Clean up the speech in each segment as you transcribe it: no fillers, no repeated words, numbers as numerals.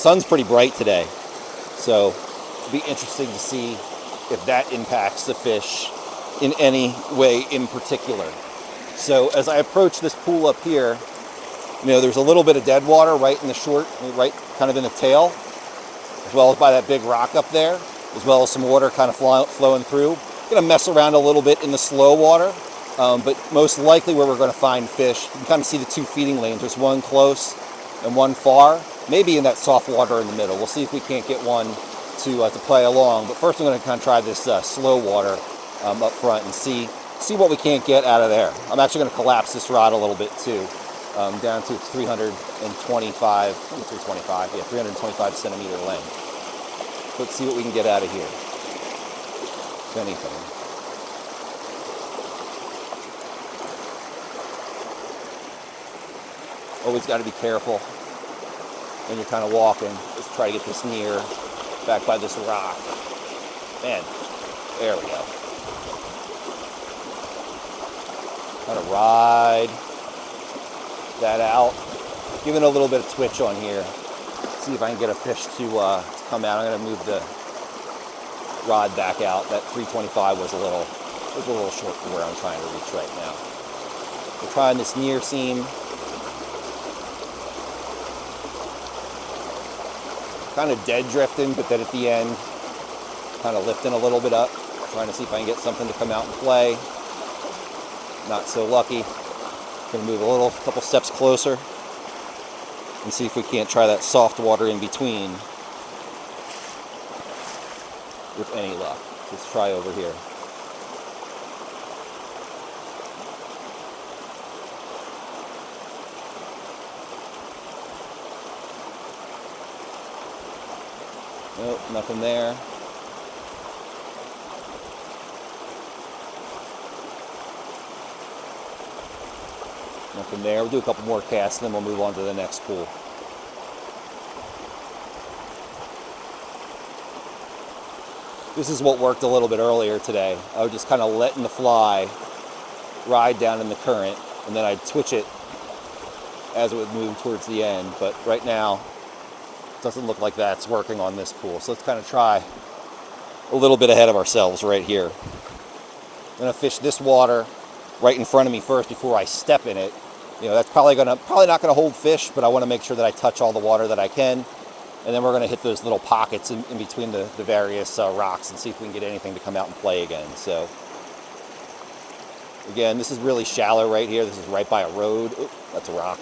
sun's pretty bright today, so it'll be interesting to see if that impacts the fish in any way in particular. So as I approach this pool up here, there's a little bit of dead water right in the short, right kind of in the tail, as well as by that big rock up there, as well as some water kind of flowing through. I'm going to mess around a little bit in the slow water, but most likely where we're going to find fish, you can kind of see the two feeding lanes. There's one close and one far, maybe in that soft water in the middle. We'll see if we can't get one to play along. But first I'm going to kind of try this slow water up front and see what we can't get out of there. I'm actually going to collapse this rod a little bit too, down to 325 centimeter length. Let's see what we can get out of here, if anything. Always got to be careful when you're kind of walking. Just try to get this near, back by this rock. Man, there we go. Kind of ride that out. Giving a little bit of twitch on here. See if I can get a fish to come out. I'm going to move the rod back out. That 325 was a little short for where I'm trying to reach right now. We're trying this near seam. Kind of dead drifting, but then at the end, kind of lifting a little bit up. Trying to see if I can get something to come out and play. Not so lucky. Gonna move a couple steps closer and see if we can't try that soft water in between with any luck. Let's try over here. Nope, nothing there. Nothing there. We'll do a couple more casts and then we'll move on to the next pool. This is what worked a little bit earlier today. I was just kind of letting the fly ride down in the current, and then I'd twitch it as it would move towards the end. But right now, it doesn't look like that's working on this pool. So let's kind of try a little bit ahead of ourselves right here. I'm gonna fish this water right in front of me first before I step in it. That's probably not gonna hold fish, but I want to make sure that I touch all the water that I can. And then we're going to hit those little pockets in between the various rocks and see if we can get anything to come out and play again. So, again, this is really shallow right here. This is right by a road. Oop, that's a rock.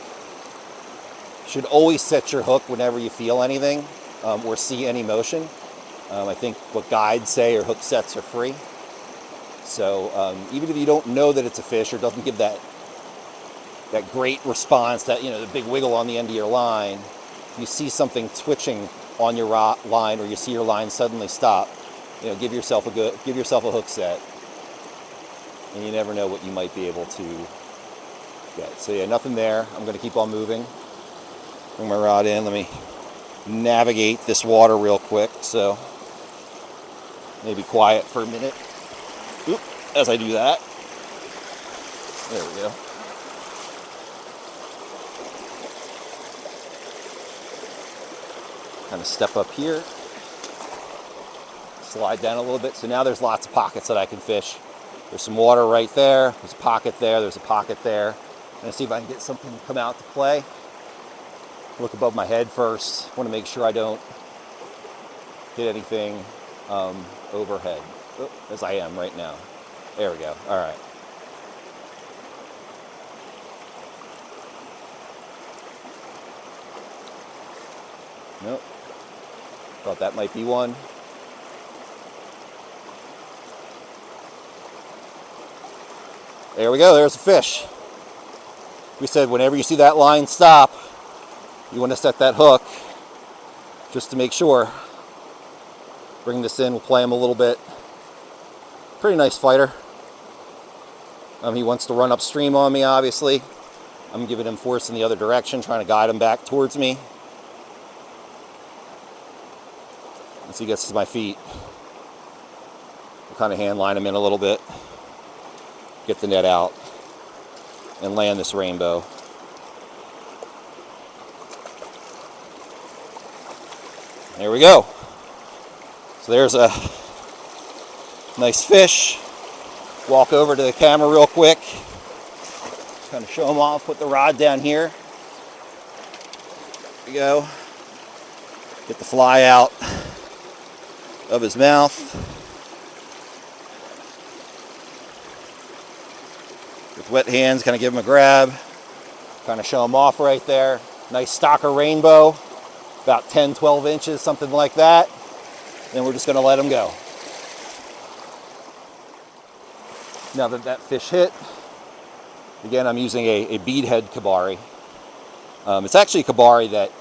Should always set your hook whenever you feel anything or see any motion. I think what guides say or hook sets are free. So even if you don't know that it's a fish or doesn't give that great response, that the big wiggle on the end of your line, you see something twitching on your line, or you see your line suddenly stop, give yourself a hook set, and you never know what you might be able to get. So yeah, nothing there. I'm going to keep on moving. Bring my rod in. Let me navigate this water real quick. So maybe quiet for a minute. Oop, as I do that. There we go. Kind of step up here, slide down a little bit. So now there's lots of pockets that I can fish. There's some water right there. There's a pocket there. There's a pocket there. I'm gonna see if I can get something to come out to play. Look above my head first. Want to make sure I don't hit anything overhead, as I am right now. There we go. All right. Nope. Thought that might be one. There we go. There's a fish. We said whenever you see that line stop, you want to set that hook just to make sure. Bring this in. We'll play him a little bit. Pretty nice fighter. He wants to run upstream on me, obviously. I'm giving him force in the other direction, trying to guide him back towards me. Once he gets to my feet, I'll kind of hand line him in a little bit, get the net out, and land this rainbow. There we go. So there's a nice fish. Walk over to the camera real quick. Just kind of show him off. Put the rod down here. There we go. Get the fly out of his mouth. With wet hands, kind of give him a grab. Kind of show him off right there. Nice stocker rainbow. About 10, 12 inches, something like that. Then we're just going to let him go. Now that that fish hit, again, I'm using a beadhead kabari. It's actually a kabari that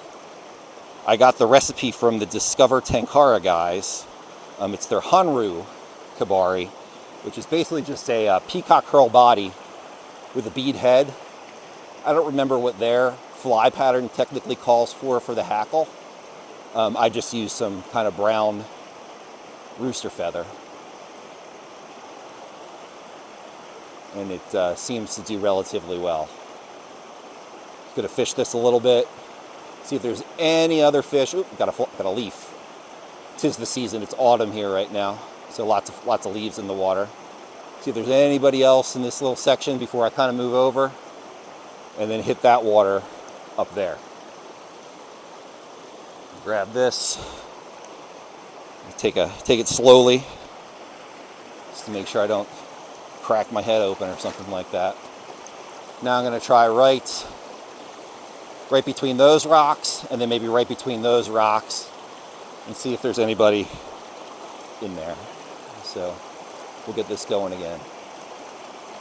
I got the recipe from the Discover Tenkara guys. It's their Hanru kabari, which is basically just a peacock curl body with a bead head. I don't remember what their fly pattern technically calls for the hackle. I just used some kind of brown rooster feather. And it seems to do relatively well. Gonna fish this a little bit, see if there's any other fish. Oop, got a leaf. 'Tis the season. It's autumn here right now, so lots of leaves in the water. See if there's anybody else in this little section before I kind of move over, and then hit that water up there. Grab this. Take it slowly, just to make sure I don't crack my head open or something like that. Now I'm going to try right between those rocks, and then maybe right between those rocks, and see if there's anybody in there. So we'll get this going again.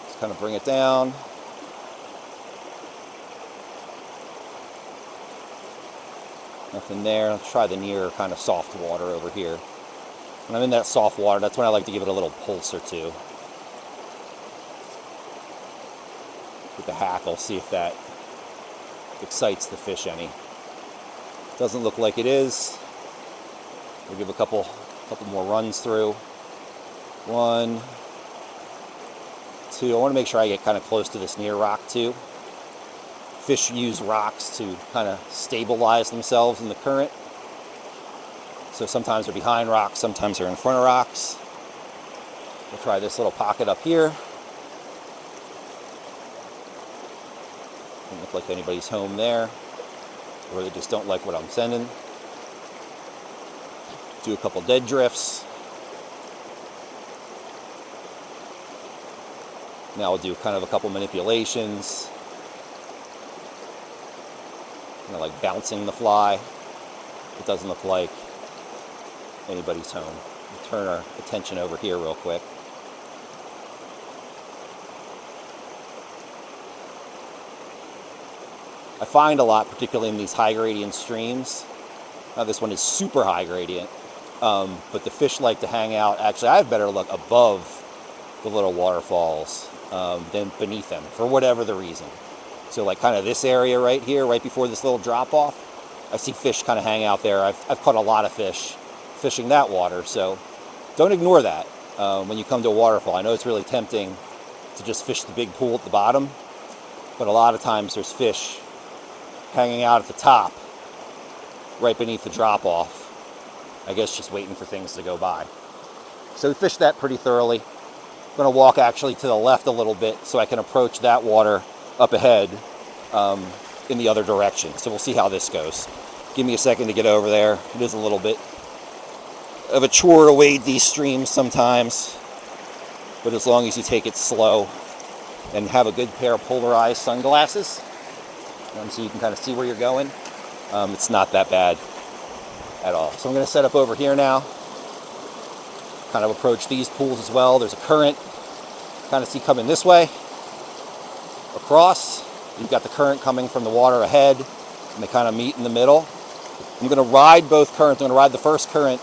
Just kind of bring it down. Nothing there. Let's try the near kind of soft water over here. When I'm in that soft water, that's when I like to give it a little pulse or two. With the hackle, see if that excites the fish any. Doesn't look like it is. We'll give a couple more runs through. 1, 2. I want to make sure I get kind of close to this near rock too. Fish use rocks to kind of stabilize themselves in the current. So sometimes they're behind rocks, sometimes they're in front of rocks. We'll try this little pocket up here. Doesn't look like anybody's home there, or they just don't like what I'm sending. Do a couple dead drifts. Now we'll do kind of a couple manipulations. Kind of like bouncing the fly. It doesn't look like anybody's home. We'll turn our attention over here real quick. I find a lot, particularly in these high gradient streams. Now this one is super high gradient, but the fish like to hang out. Actually, I have better luck above the little waterfalls than beneath them, for whatever the reason. So like kind of this area right here, right before this little drop off, I see fish kind of hang out there. I've caught a lot of fish fishing that water, so don't ignore that when you come to a waterfall. I know it's really tempting to just fish the big pool at the bottom, but a lot of times there's fish hanging out at the top, right beneath the drop off. I guess just waiting for things to go by. So we fished that pretty thoroughly. I'm gonna walk actually to the left a little bit so I can approach that water up ahead in the other direction. So we'll see how this goes. Give me a second to get over there. It is a little bit of a chore to wade these streams sometimes, but as long as you take it slow and have a good pair of polarized sunglasses, so you can kind of see where you're going, it's not that bad at all. So I'm going to set up over here now, kind of approach these pools as well. There's a current, kind of see coming this way, across. You've got the current coming from the water ahead, and they kind of meet in the middle. I'm going to ride both currents. I'm going to ride the first current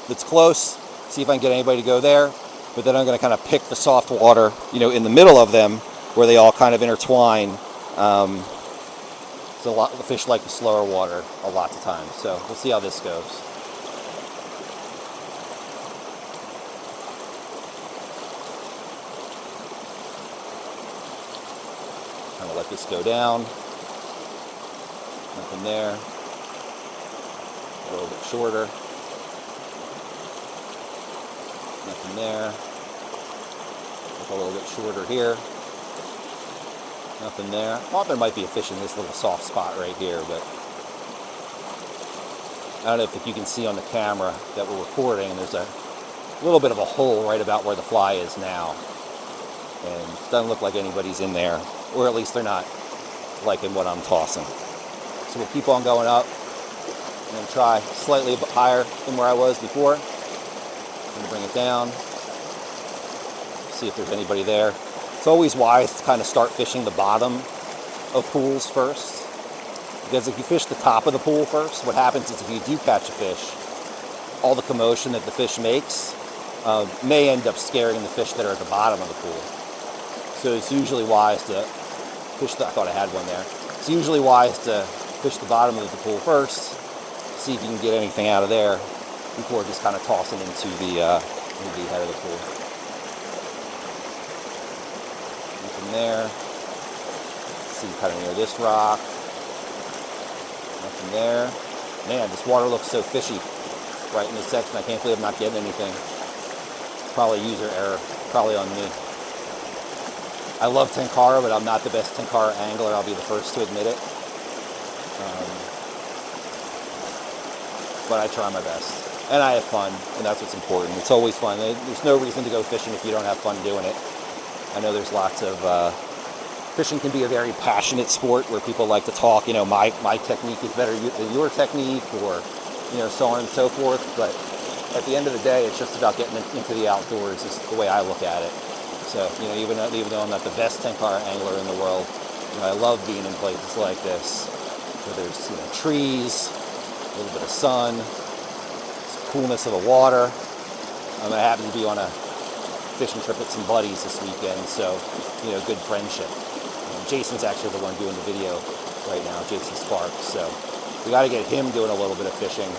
that's close, see if I can get anybody to go there, but then I'm going to kind of pick the soft water, in the middle of them, where they all kind of intertwine. So the fish like the slower water a lot of times. So we'll see how this goes. Kind of let this go down. Nothing there. a little bit shorter. Nothing there. Look a little bit shorter here. Nothing there. I thought there might be a fish in this little soft spot right here, but I don't know if you can see on the camera that we're recording. There's a little bit of a hole right about where the fly is now. And it doesn't look like anybody's in there, or at least they're not liking what I'm tossing. So we'll keep on going up. I'm going to try slightly higher than where I was before. I'm going to bring it down, see if there's anybody there. It's always wise to kind of start fishing the bottom of pools first, because if you fish the top of the pool first, what happens is if you do catch a fish, all the commotion that the fish makes may end up scaring the fish that are at the bottom of the pool. So it's usually wise to fish I thought I had one there. It's usually wise to fish the bottom of the pool first, see if you can get anything out of there before just kind of tossing into the head of the pool. Nothing there. See, kind of near this rock. Nothing there. Man, this water looks so fishy right in this section. I can't believe I'm not getting anything. Probably user error. Probably on me. I love Tenkara, but I'm not the best Tenkara angler. I'll be the first to admit it. But I try my best. And I have fun, and that's what's important. It's always fun. There's no reason to go fishing if you don't have fun doing it. I know there's lots of... fishing can be a very passionate sport where people like to talk, you know, my technique is better than your technique, or, you know, so on and so forth. But at the end of the day, it's just about getting into the outdoors is the way I look at it. So, you know, even though I'm not the best Tenkara angler in the world, you know, I love being in places like this where there's, you know, trees, a little bit of sun, coolness of the water. I happen to be on a fishing trip with some buddies this weekend, so, you know, good friendship. Jason's actually the one doing the video right now, Jason Sparks, so we got to get him doing a little bit of fishing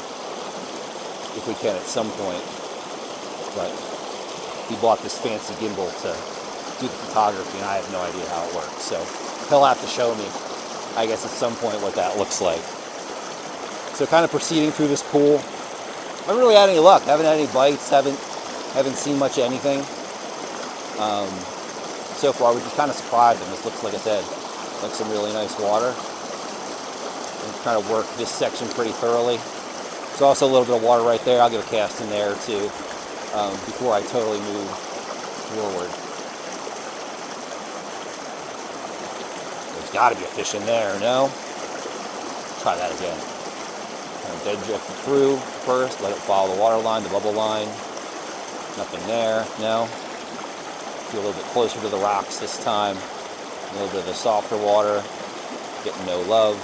if we can at some point. But he bought this fancy gimbal to do the photography, and I have no idea how it works, so he'll have to show me, I guess, at some point what that looks like. So kind of proceeding through this pool. I haven't really had any luck. Haven't had any bites. Haven't seen much of anything. So far, we're just kind of surprised, and this looks, like I said, like some really nice water. And trying to work this section pretty thoroughly. There's also a little bit of water right there. I'll give a cast in there too before I totally move forward. There's got to be a fish in there, no? Try that again. Kind of dead drift through first, let it follow the water line, the bubble line. Nothing there, no. Be a little bit closer to the rocks this time. A little bit of the softer water. Getting no love.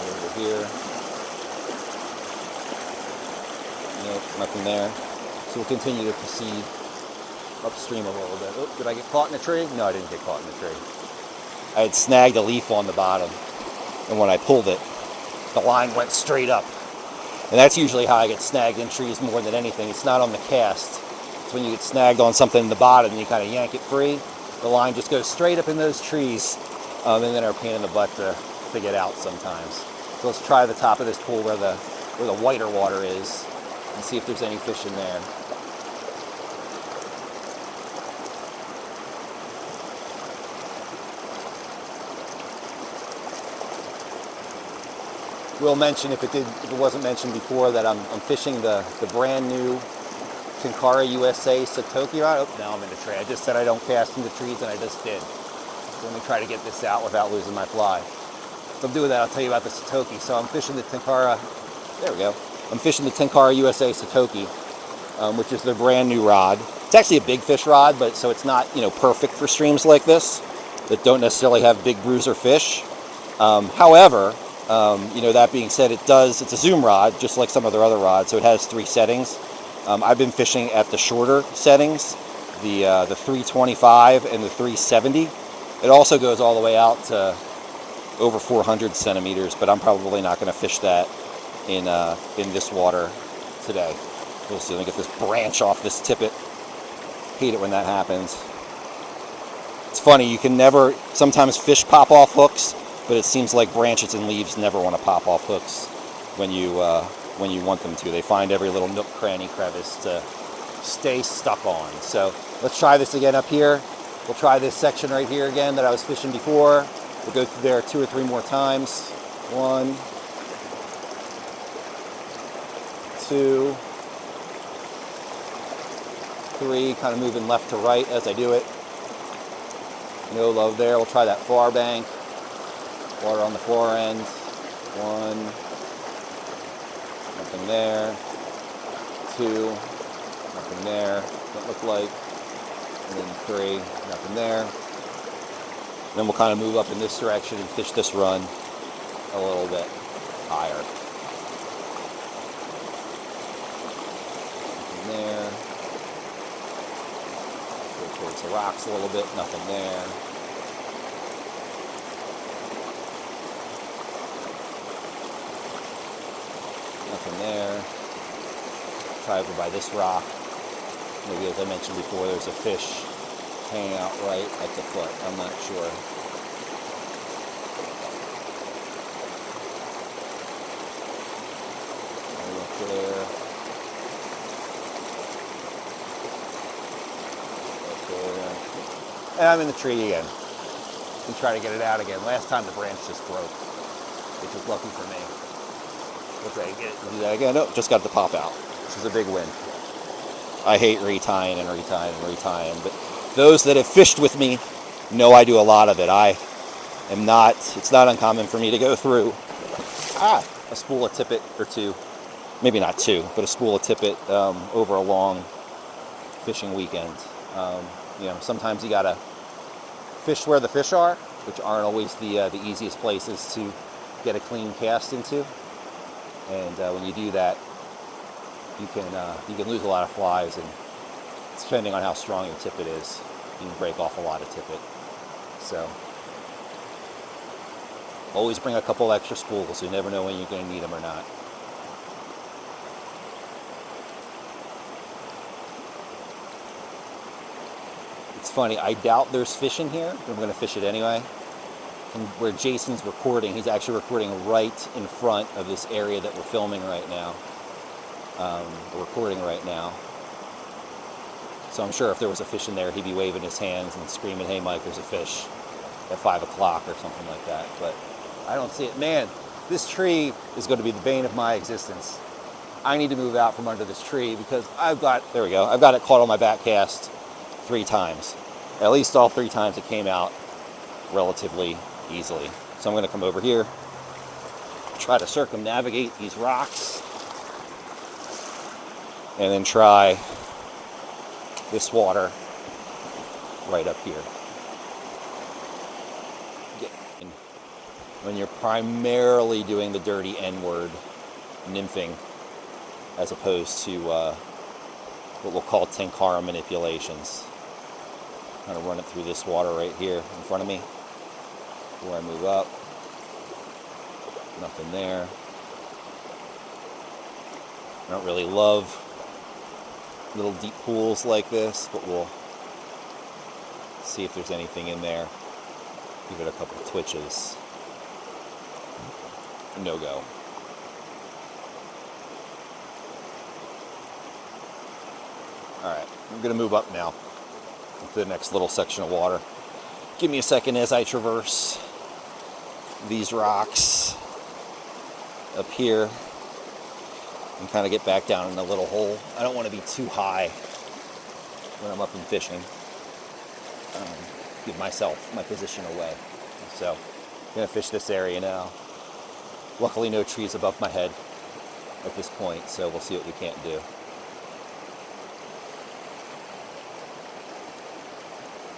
Over here. Nope, nothing there. So we'll continue to proceed upstream a little bit. Oh, did I get caught in a tree? No, I didn't get caught in a tree. I had snagged a leaf on the bottom, and when I pulled it, the line went straight up. And that's usually how I get snagged in trees more than anything. It's not on the cast. It's when you get snagged on something in the bottom and you kind of yank it free, the line just goes straight up in those trees, and then are a pain in the butt to get out sometimes. So let's try the top of this pool where the whiter water is and see if there's any fish in there. We'll mention, if it wasn't mentioned before, that I'm fishing the brand new Tenkara USA Satoki rod. Oh, now I'm in the tree. I just said I don't cast into trees, and I just did. So let me try to get this out without losing my fly. So I'm doing that. I'll tell you about the Satoki. So I'm fishing the Tenkara. There we go. I'm fishing the Tenkara USA Satoki, which is their brand new rod. It's actually a big fish rod, but so it's not, you know, perfect for streams like this that don't necessarily have big bruiser fish. However, you know, that being said, it's a zoom rod, just like some of their other rods, so it has 3 settings. I've been fishing at the shorter settings, the 325 and the 370. It also goes all the way out to over 400 centimeters, but I'm probably not going to fish that in this water today. We'll see. Let me get this branch off this tippet. Hate it when that happens. It's funny, you can never, sometimes fish pop off hooks, but it seems like branches and leaves never want to pop off hooks. when you want them to. They find every little nook, cranny, crevice to stay stuck on. So let's try this again up here. We'll try this section right here again that I was fishing before. We'll go through there 2 or 3 more times. 1, 2, 3, kind of moving left to right as I do it. No love there. We'll try that far bank. Water on the far end. 1, nothing there. 2, nothing there. That looked like. And then 3, nothing there. Then we'll kind of move up in this direction and fish this run a little bit higher. Nothing there. Go towards the rocks a little bit, nothing there. Nothing there. Try over by this rock. Maybe, as I mentioned before, there's a fish hanging out right at the foot. I'm not sure. Up there. Up there. And I'm in the tree again. And try to get it out again. Last time the branch just broke, which was lucky for me. Okay, get it. Do that again. Nope, just got the pop out. This is a big win. I hate retying and retying and retying, but those that have fished with me know I do a lot of it. It's not uncommon for me to go through a spool of tippet or 2, maybe not 2, but a spool of tippet over a long fishing weekend. Sometimes you gotta fish where the fish are, which aren't always the easiest places to get a clean cast into. And when you do that, you can lose a lot of flies, and depending on how strong your tippet is, you can break off a lot of tippet. So always bring a couple extra spools. You never know when you're going to need them or not. It's funny, I doubt there's fish in here, but I'm going to fish it anyway. And where Jason's recording, he's actually recording right in front of this area that we're filming right now. We're recording right now. So I'm sure if there was a fish in there, he'd be waving his hands and screaming, "Hey Mike, there's a fish," at 5 o'clock or something like that. But I don't see it. Man, this tree is going to be the bane of my existence. I need to move out from under this tree because I've got it caught on my back cast 3 times. At least all 3 times it came out relatively easily. So I'm going to come over here, try to circumnavigate these rocks, and then try this water right up here. When you're primarily doing the dirty N-word nymphing, as opposed to what we'll call Tenkara manipulations. I'm going to run it through this water right here in front of me before I move up. Nothing there. I don't really love little deep pools like this, but we'll see if there's anything in there. Give it a couple twitches. No go. Alright, I'm going to move up now to the next little section of water. Give me a second as I traverse these rocks up here and kind of get back down in the little hole. I don't want to be too high when I'm up and fishing. Give myself my position away. So I'm going to fish this area now. Luckily no trees above my head at this point, so we'll see what we can't do.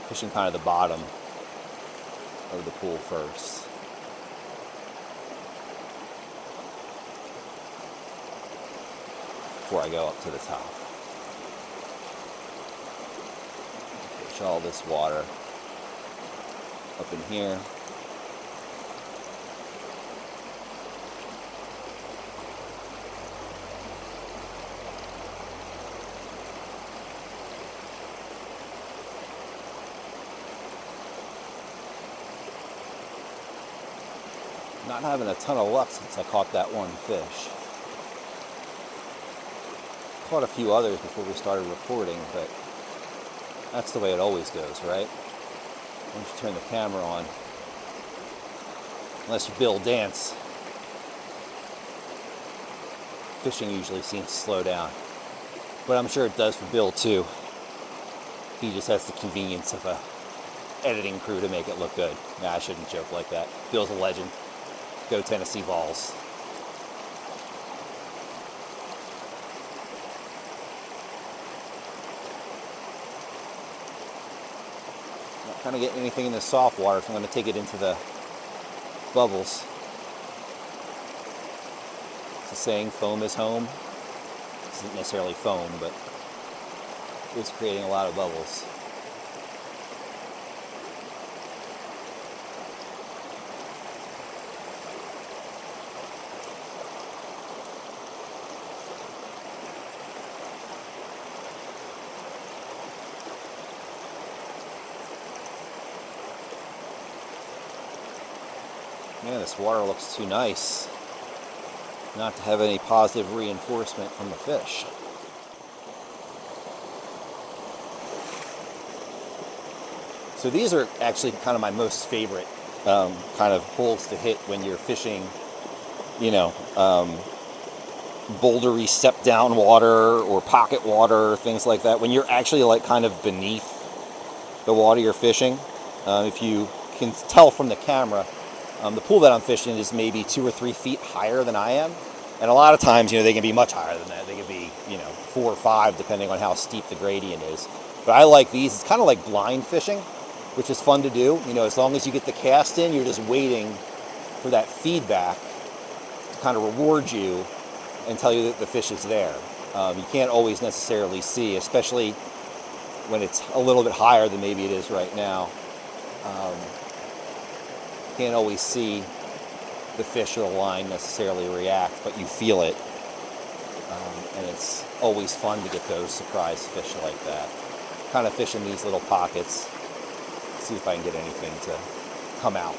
Fishing kind of the bottom of the pool first. Before I go up to the top. Fish all this water up in here. Not having a ton of luck since I caught that one fish. Caught a few others before we started recording, but that's the way it always goes, right? Once you turn the camera on, unless you Bill Dance, fishing usually seems to slow down. But I'm sure it does for Bill too. He just has the convenience of a editing crew to make it look good. Nah, I shouldn't joke like that. Bill's a legend. Go Tennessee Vols. Not trying to get anything in the soft water, so I'm going to take it into the bubbles. It's a saying, foam is home. This isn't necessarily foam, but it's creating a lot of bubbles. Man, this water looks too nice not to have any positive reinforcement from the fish. So these are actually kind of my most favorite kind of holes to hit when you're fishing, you know, bouldery step down water or pocket water, things like that. When you're actually like kind of beneath the water you're fishing. If you can tell from the camera, the pool that I'm fishing is maybe 2 or 3 feet higher than I am. And a lot of times, you know, they can be much higher than that. They can be, you know, 4 or 5, depending on how steep the gradient is. But I like these. It's kind of like blind fishing, which is fun to do. You know, as long as you get the cast in, you're just waiting for that feedback to kind of reward you and tell you that the fish is there. You can't always necessarily see, especially when it's a little bit higher than maybe it is right now. Can't always see the fish or the line necessarily react, but you feel it. And it's always fun to get those surprise fish like that. Kind of fish in these little pockets. See if I can get anything to come out.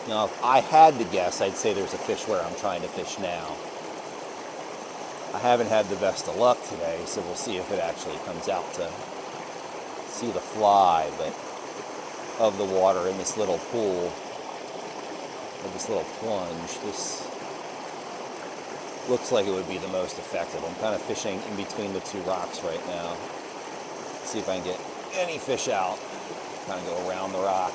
Now, if I had to guess, I'd say there's a fish where I'm trying to fish now. I haven't had the best of luck today, so we'll see if it actually comes out to see the fly, but of the water in this little pool, or this little plunge, this looks like it would be the most effective. I'm kind of fishing in between the 2 rocks right now. See if I can get any fish out. Kind of go around the rock.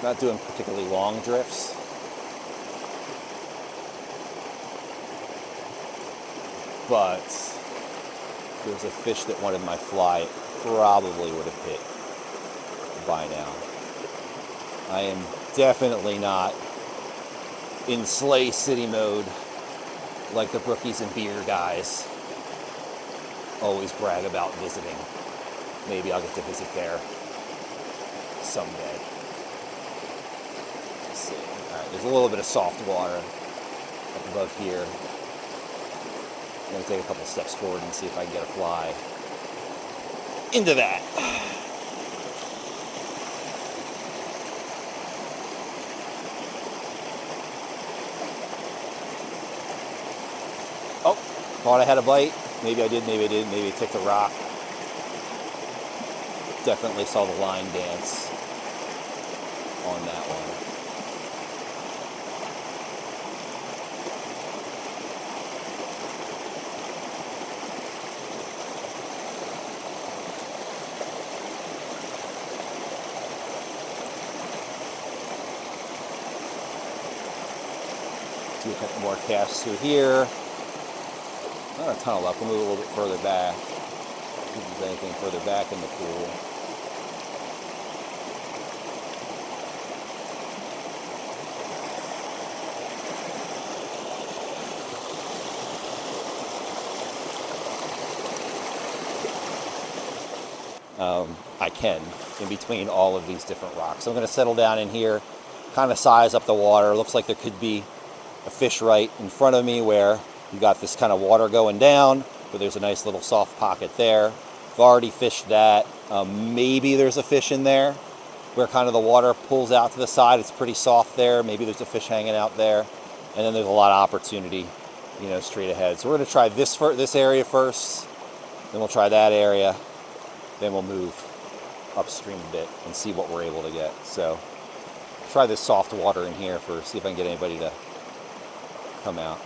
Not doing particularly long drifts. But if there was a fish that wanted my fly, it probably would have hit by now. I am definitely not in Slay City mode like the Brookies and Beer guys always brag about visiting. Maybe I'll get to visit there someday. Let's see. All right, there's a little bit of soft water up above here. I'm going to take a couple steps forward and see if I can get a fly into that. Oh, thought I had a bite. Maybe I did, maybe I didn't. Maybe it ticked a rock. Definitely saw the line dance on that one. Do a couple more casts through here. Not a ton of luck. We'll move a little bit further back. See if there's anything further back in the pool. I can, in between all of these different rocks. So I'm going to settle down in here, kind of size up the water. Looks like there could be a fish right in front of me where You got this kind of water going down, but there's a nice little soft pocket there. I've already fished that. Maybe there's a fish in there where kind of the water pulls out to the side. It's pretty soft there. Maybe there's a fish hanging out there. And then there's a lot of opportunity, you know, straight ahead. So we're going to try this area first. Then we'll try that area. Then we'll move upstream a bit and see what we're able to get. So try this soft water in here first, see if I can get anybody to come out.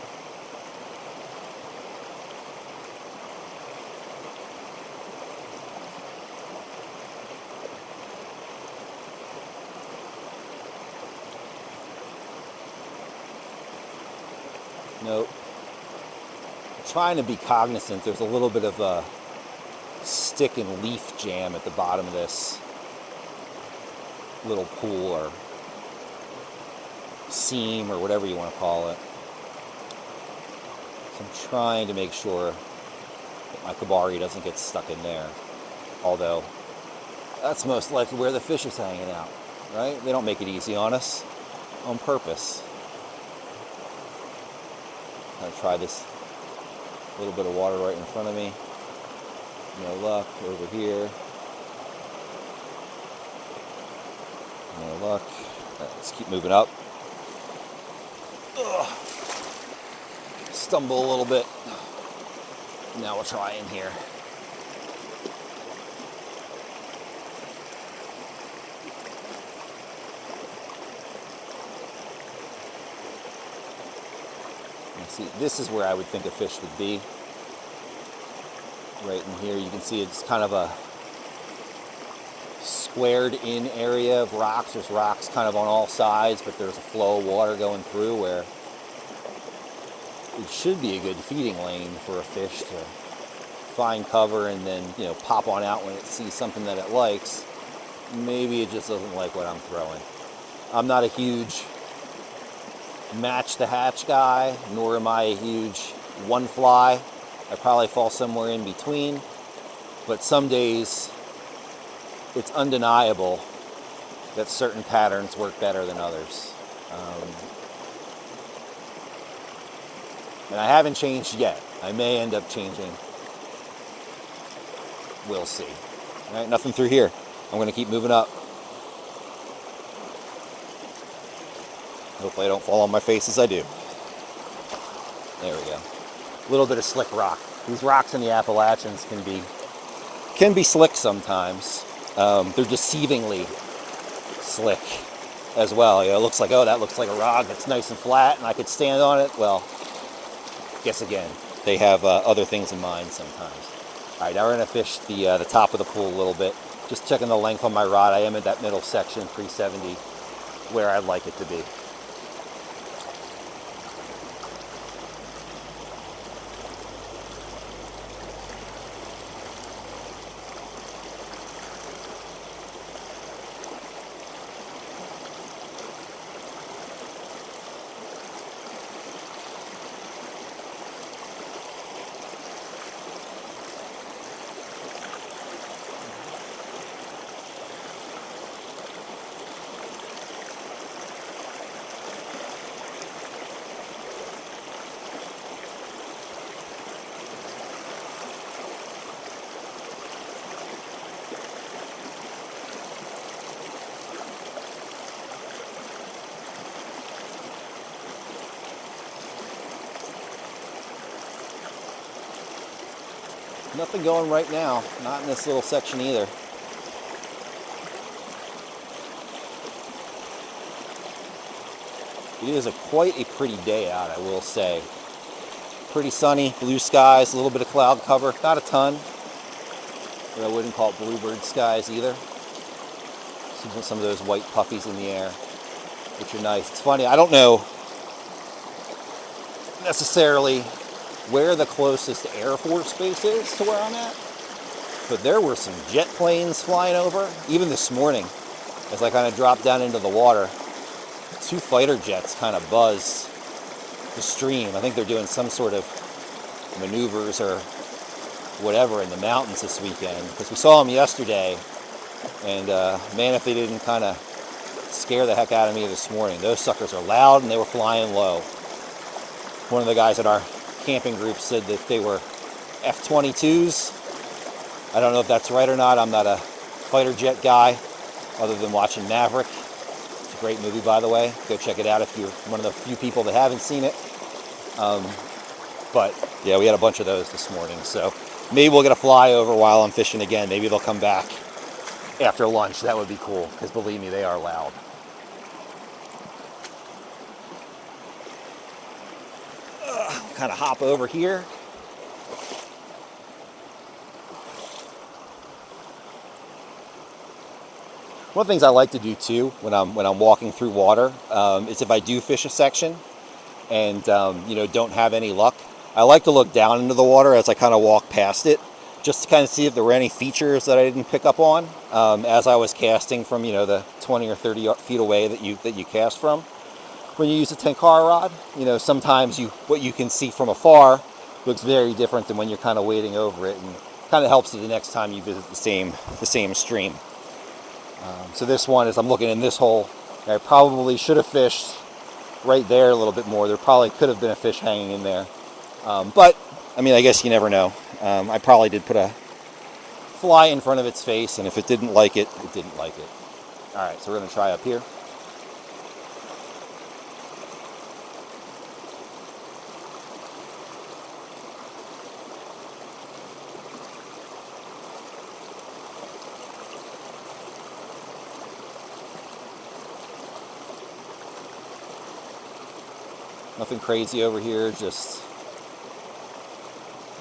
Nope. I'm trying to be cognizant. There's a little bit of a stick and leaf jam at the bottom of this little pool or seam or whatever you want to call it. So I'm trying to make sure that my kabari doesn't get stuck in there. Although that's most likely where the fish is hanging out, right? They don't make it easy on us on purpose. I'm going to try this little bit of water right in front of me. No luck. Over here. No luck. All right, let's keep moving up. Ugh. Stumble a little bit. Now we'll try in here. See, this is where I would think a fish would be. Right in here, you can see it's kind of a squared in area of rocks. There's rocks kind of on all sides, but there's a flow of water going through where it should be a good feeding lane for a fish to find cover and then, you know, pop on out when it sees something that it likes. Maybe it just doesn't like what I'm throwing. I'm not a huge match the hatch guy, nor am I a huge one fly. I probably fall somewhere in between, but some days it's undeniable that certain patterns work better than others. And I haven't changed yet. I may end up changing. We'll see. All right, nothing through here. I'm going to keep moving up. Hopefully I don't fall on my face as I do. There we go. A little bit of slick rock. These rocks in the Appalachians can be slick sometimes. They're deceivingly slick as well. You know, it looks like, oh, that looks like a rock that's nice and flat and I could stand on it. Well, guess again, they have other things in mind sometimes. All right, now we're going to fish the top of the pool a little bit. Just checking the length on my rod. I am in that middle section, 370, where I'd like it to be. Nothing going right now, not in this little section either. It is quite a pretty day out, I will say. Pretty sunny, blue skies, a little bit of cloud cover, not a ton, but I wouldn't call it bluebird skies either. Some of those white puffies in the air, which are nice. It's funny, I don't know necessarily where the closest Air Force base is to where I'm at, but there were some jet planes flying over. Even this morning, as I kind of dropped down into the water, 2 fighter jets kind of buzzed the stream. I think they're doing some sort of maneuvers or whatever in the mountains this weekend, because we saw them yesterday, and man, if they didn't kind of scare the heck out of me this morning. Those suckers are loud and they were flying low. One of the guys at our camping group said that they were F-22s. I don't know if that's right or not. I'm not a fighter jet guy, other than watching Maverick. It's a great movie, by the way. Go check it out if you're one of the few people that haven't seen it. But yeah, we had a bunch of those this morning, so maybe we'll get a flyover while I'm fishing again. Maybe they'll come back after lunch. That would be cool, because believe me, they are loud. Kind of hop over here. One of the things I like to do too when I'm walking through water is if I do fish a section and don't have any luck, I like to look down into the water as I kind of walk past it, just to kind of see if there were any features that I didn't pick up on as I was casting from the 20 or 30 feet away that you cast from. When you use a Tenkara rod, sometimes what you can see from afar looks very different than when you're kind of wading over it, and kind of helps you the next time you visit the same stream. So this one, as I'm looking in this hole, I probably should have fished right there a little bit more. There probably could have been a fish hanging in there. But, I mean, I guess you never know. I probably did put a fly in front of its face, and if it didn't like it, it didn't like it. All right, so we're going to try up here. Nothing crazy over here, just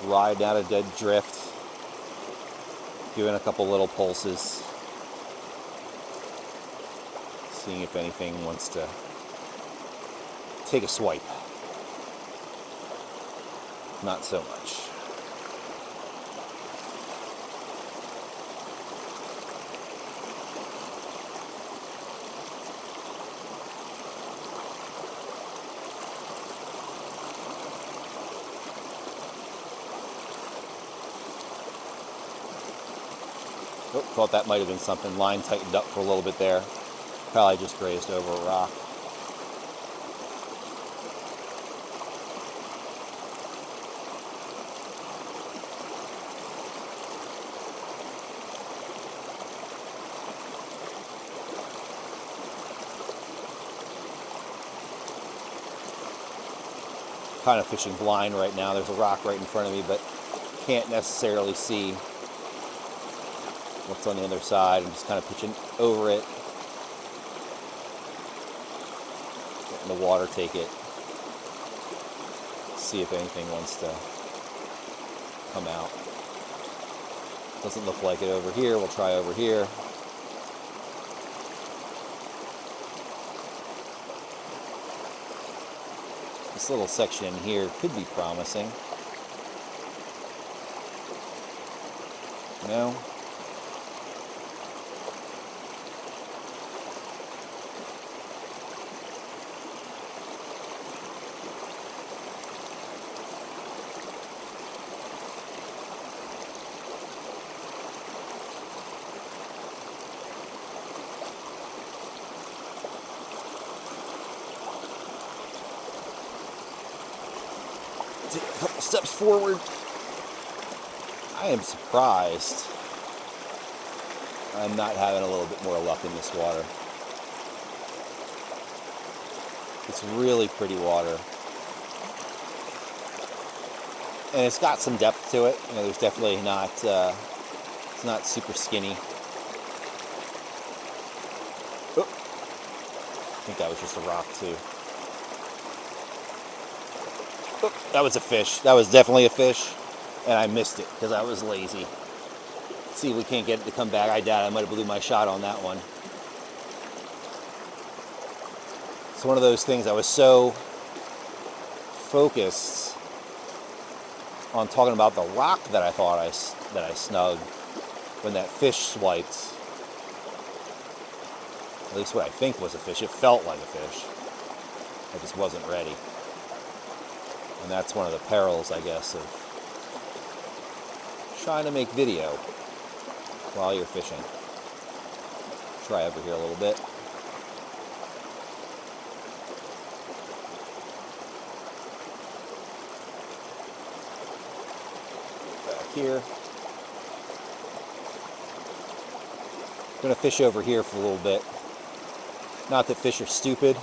riding out a dead drift, doing a couple little pulses, seeing if anything wants to take a swipe. Not so much. Oh, thought that might have been something. Line tightened up for a little bit there. Probably just grazed over a rock. Kind of fishing blind right now. There's a rock right in front of me, but can't necessarily see what's on the other side. I'm just kind of pitching over it, letting the water take it, see if anything wants to come out. Doesn't look like it over here. We'll try over here. This little section in here could be promising. No? Take a couple steps forward. I am surprised I'm not having a little bit more luck in this water. It's really pretty water. And it's got some depth to it. There's definitely not, it's not super skinny. Oh, I think that was just a rock too. Oh, that was a fish. That was definitely a fish. And I missed it because I was lazy. Let's see if we can't get it to come back. I doubt I might have blew my shot on that one. It's one of those things. I was so focused on talking about the rock that I thought I snugged when that fish swiped. At least what I think was a fish. It felt like a fish. I just wasn't ready. And that's one of the perils, I guess, of trying to make video while you're fishing. Try over here a little bit. here. I'm gonna fish over here for a little bit. Not that fish are stupid,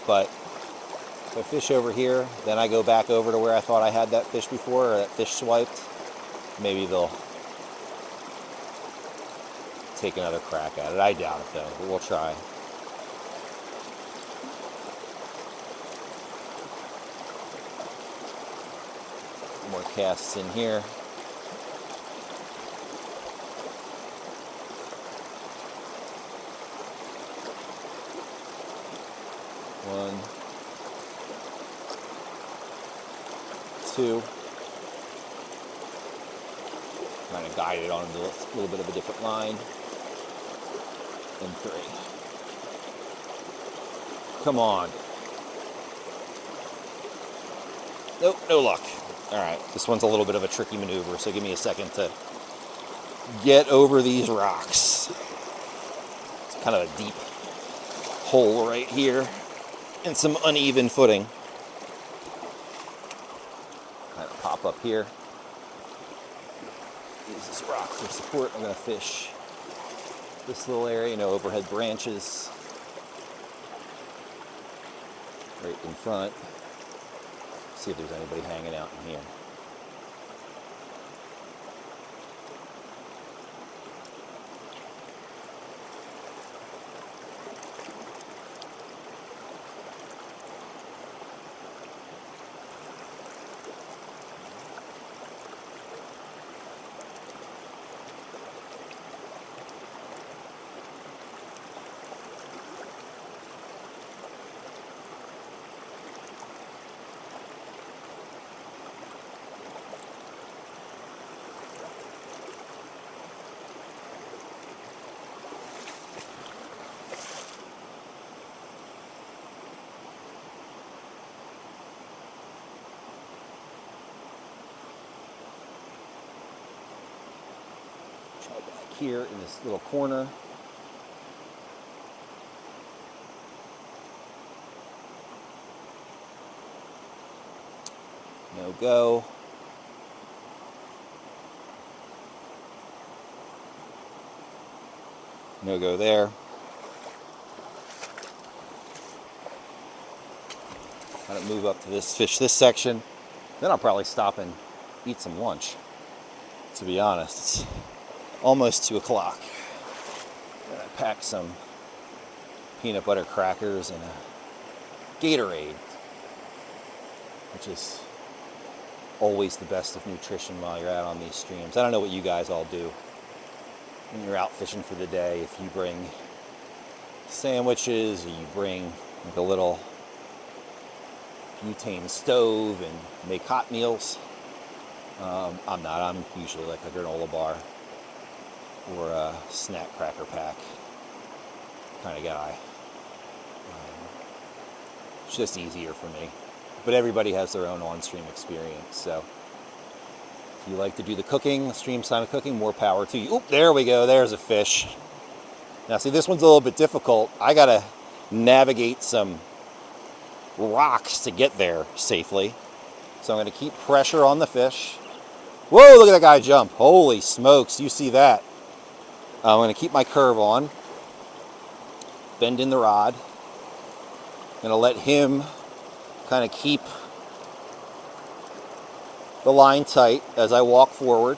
but if I fish over here, then I go back over to where I thought I had that fish before, or that fish swiped. Maybe they'll take another crack at it. I doubt it though, but we'll try. More casts in here. One, two. Kind of guide it on a little bit of a different line. And three. Come on. Nope, no luck. All right, this one's a little bit of a tricky maneuver, so give me a second to get over these rocks. It's kind of a deep hole right here and some uneven footing. Kind of pop up here. Use this rock for support. I'm going to fish this little area, no overhead branches. Right in front. See if there's anybody hanging out in here. Back here in this little corner. No go. No go there. Kind of move up to this fish this section. Then I'll probably stop and eat some lunch. To be honest, it's almost 2 o'clock. And I packed some peanut butter crackers and a Gatorade, which is always the best of nutrition while you're out on these streams. I don't know what you guys all do when you're out fishing for the day. If you bring sandwiches, or you bring like a little butane stove and make hot meals. I'm not. I'm usually like a granola bar or a snack cracker pack kind of guy. It's just easier for me. But everybody has their own on-stream experience. So if you like to do the cooking, the stream time of cooking, more power to you. Oop, there we go. There's a fish. Now see, this one's a little bit difficult. I got to navigate some rocks to get there safely. So I'm going to keep pressure on the fish. Whoa, look at that guy jump. Holy smokes, you see that. I'm going to keep my curve on. Bend in the rod. I'm going to let him kind of keep the line tight as I walk forward.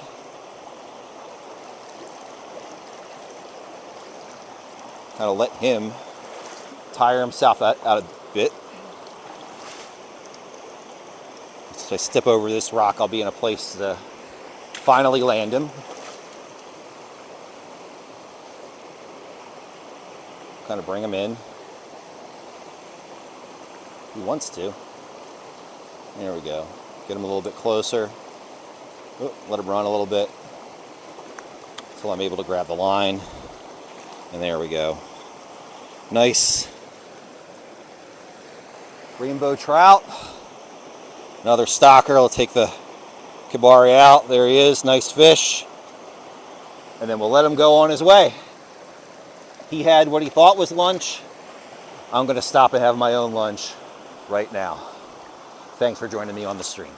Kind of let him tire himself out a bit. As I step over this rock, I'll be in a place to finally land him. Kind of bring him in. He wants to. There we go. Get him a little bit closer. Oh, let him run a little bit until I'm able to grab the line. And there we go. Nice rainbow trout. Another stalker. I'll take the Kibari out. There he is. Nice fish. And then we'll let him go on his way. He had what he thought was lunch. I'm going to stop and have my own lunch right now. Thanks for joining me on the stream.